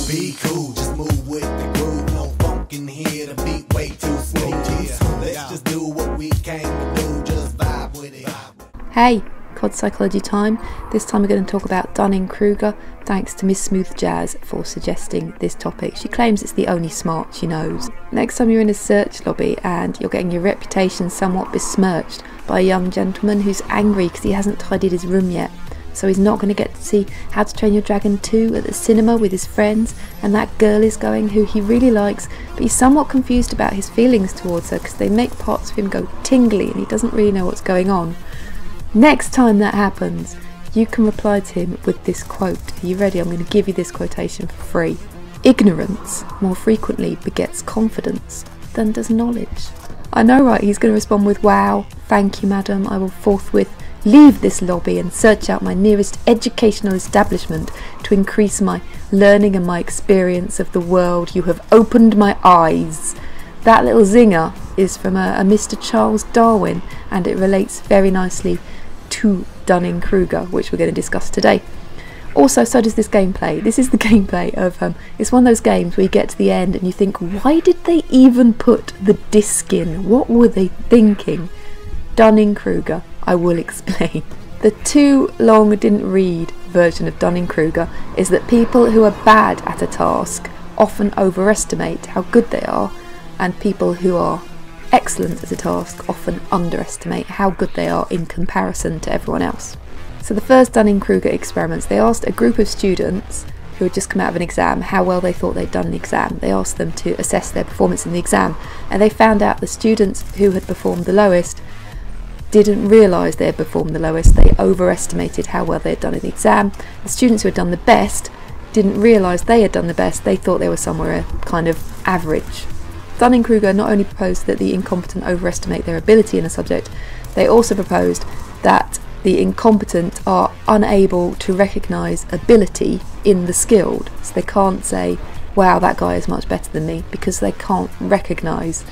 be cool, just move with the groove. No funk in here, the beat way too smooth. Yeah, let's just do what we came to do, just vibe with it. Hey, CoD Psychology time. This time we're going to talk about Dunning Kruger, thanks to Miss Smooth Jazz for suggesting this topic. She claims it's the only smart she knows. Next time you're in a search lobby and you're getting your reputation somewhat besmirched by a young gentleman who's angry because he hasn't tidied his room yet, so he's not going to get to see How to Train Your Dragon 2 at the cinema with his friends, and that girl is going who he really likes, but he's somewhat confused about his feelings towards her because they make parts of him go tingly and he doesn't really know what's going on. Next time that happens, you can reply to him with this quote. Are you ready? I'm going to give you this quotation for free. Ignorance more frequently begets confidence than does knowledge. I know, right? He's going to respond with, wow, thank you, madam. I will forthwith leave this lobby and search out my nearest educational establishment to increase my learning and my experience of the world. You have opened my eyes. That little zinger is from a Mr. Charles Darwin, and it relates very nicely to Dunning Kruger, which we're going to discuss today. Also, so does this gameplay. This is the gameplay of it's one of those games where you get to the end and you think, why did they even put the disc in? What were they thinking? Dunning Kruger, I will explain. The too long didn't read version of Dunning Kruger is that people who are bad at a task often overestimate how good they are, and people who are excellent at a task often underestimate how good they are in comparison to everyone else. So the first Dunning-Kruger experiments, they asked a group of students who had just come out of an exam how well they thought they'd done an exam. They asked them to assess their performance in the exam, and they found out the students who had performed the lowest didn't realise they had performed the lowest. They overestimated how well they had done in the exam. The students who had done the best didn't realise they had done the best. They thought they were somewhere kind of average. Dunning-Kruger not only proposed that the incompetent overestimate their ability in a subject, they also proposed that the incompetent are unable to recognise ability in the skilled. So they can't say, wow, that guy is much better than me, because they can't recognise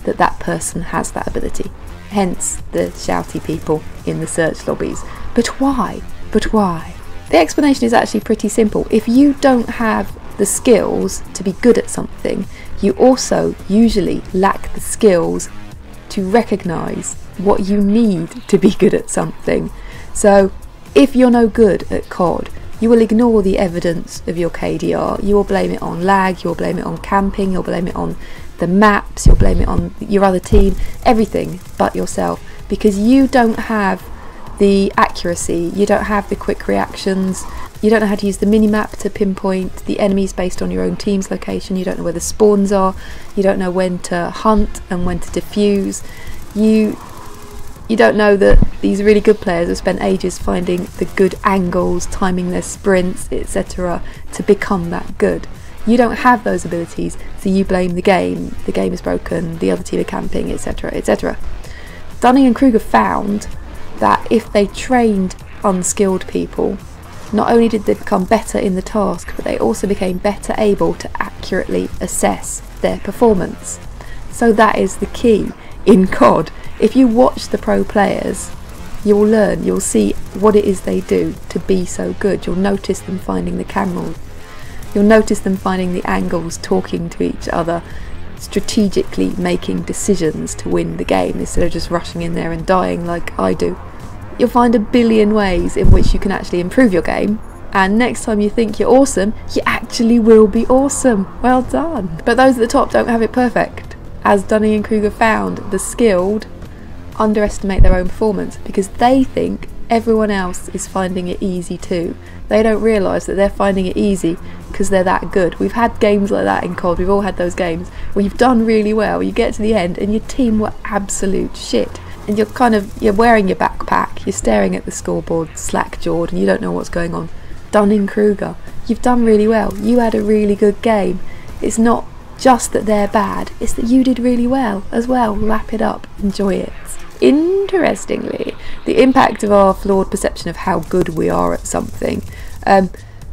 that that person has that ability. Hence the shouty people in the search lobbies. But why? But why? The explanation is actually pretty simple. If you don't have the skills to be good at something, you also usually lack the skills to recognise what you need to be good at something. So if you're no good at CoD, you will ignore the evidence of your KDR. You will blame it on lag, you'll blame it on camping, you'll blame it on the maps, you'll blame it on your other team, everything but yourself, because you don't have the accuracy, you don't have the quick reactions, you don't know how to use the minimap to pinpoint the enemies based on your own team's location, you don't know where the spawns are, you don't know when to hunt and when to defuse, you don't know that these really good players have spent ages finding the good angles, timing their sprints, etc. to become that good. You don't have those abilities, so you blame the game is broken, the other team are camping, etc, etc. Dunning and Kruger found that if they trained unskilled people, not only did they become better in the task, but they also became better able to accurately assess their performance. So that is the key in CoD. If you watch the pro players, you'll learn, you'll see what it is they do to be so good. You'll notice them finding the camera, you'll notice them finding the angles, talking to each other, strategically making decisions to win the game instead of just rushing in there and dying like I do. You'll find a billion ways in which you can actually improve your game, and next time you think you're awesome, you actually will be awesome. Well done. But those at the top don't have it perfect. As Dunning and Kruger found, the skilled underestimate their own performance because they think everyone else is finding it easy too. They don't realise that they're finding it easy because they're that good. We've had games like that in CoD, we've all had those games where you've done really well, you get to the end and your team were absolute shit. And you're wearing your backpack, you're staring at the scoreboard, slack-jawed, and you don't know what's going on. Dunning-Kruger, you've done really well, you had a really good game. It's not just that they're bad, it's that you did really well as well. Wrap it up, enjoy it. Interestingly, the impact of our flawed perception of how good we are at something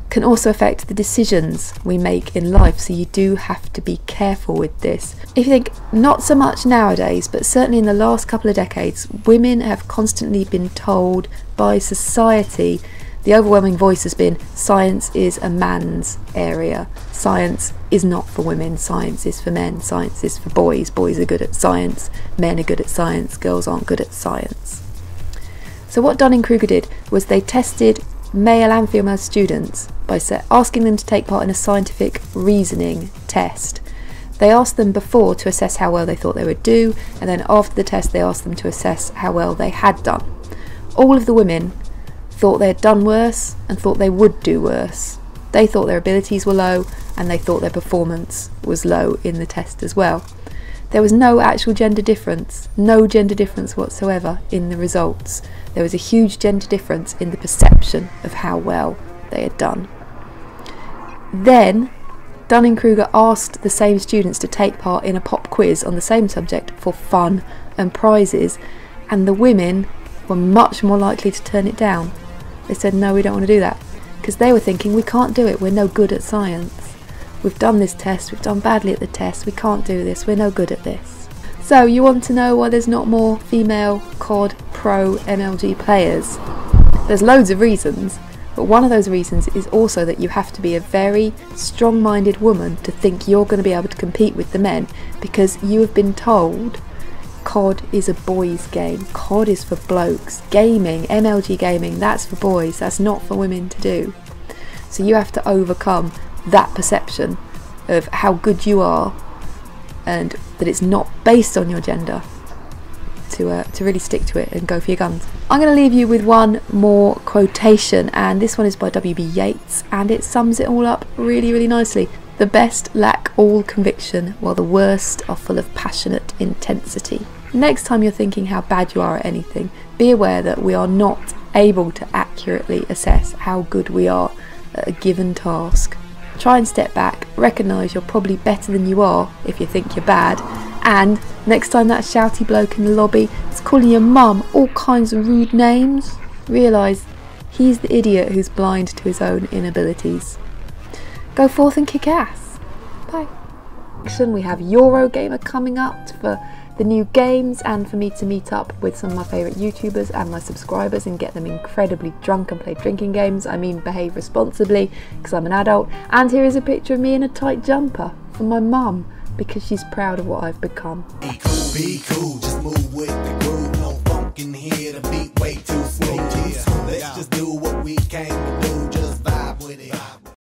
can also affect the decisions we make in life, so you do have to be careful with this. If you think, not so much nowadays, but certainly in the last couple of decades, women have constantly been told by society The overwhelming voice has been science is a man's area. Science is not for women. Science is for men. Science is for boys. Boys are good at science. Men are good at science. Girls aren't good at science. So what Dunning Kruger did was they tested male and female students by asking them to take part in a scientific reasoning test. They asked them before to assess how well they thought they would do, and then after the test they asked them to assess how well they had done. All of the women thought they had done worse and thought they would do worse. They thought their abilities were low and they thought their performance was low in the test as well. There was no actual gender difference, no gender difference whatsoever in the results. There was a huge gender difference in the perception of how well they had done. Then Dunning Kruger asked the same students to take part in a pop quiz on the same subject for fun and prizes, and the women were much more likely to turn it down. They said, no, we don't want to do that, because they were thinking, we can't do it, we're no good at science. We've done this test, we've done badly at the test, we can't do this, we're no good at this. So you want to know why there's not more female CoD Pro MLG players? There's loads of reasons, but one of those reasons is also that you have to be a very strong-minded woman to think you're going to be able to compete with the men, because you have been told CoD is a boys' game. CoD is for blokes. Gaming, MLG gaming, that's for boys. That's not for women to do. So you have to overcome that perception of how good you are and that it's not based on your gender to really stick to it and go for your guns. I'm going to leave you with one more quotation, and this one is by W.B. Yeats, and it sums it all up really, really nicely. The best lack all conviction, while the worst are full of passionate intensity. Next time you're thinking how bad you are at anything, be aware that we are not able to accurately assess how good we are at a given task. Try and step back, recognise you're probably better than you are if you think you're bad, and next time that shouty bloke in the lobby is calling your mum all kinds of rude names, realise he's the idiot who's blind to his own inabilities. Go forth and kick ass. Bye. We have Eurogamer coming up for the new games, and for me to meet up with some of my favourite YouTubers and my subscribers and get them incredibly drunk and play drinking games. I mean, behave responsibly because I'm an adult. And here is a picture of me in a tight jumper from my mum because she's proud of what I've become. Be cool, just move with the groove. No funk in here, the beat way too smooth. Let's just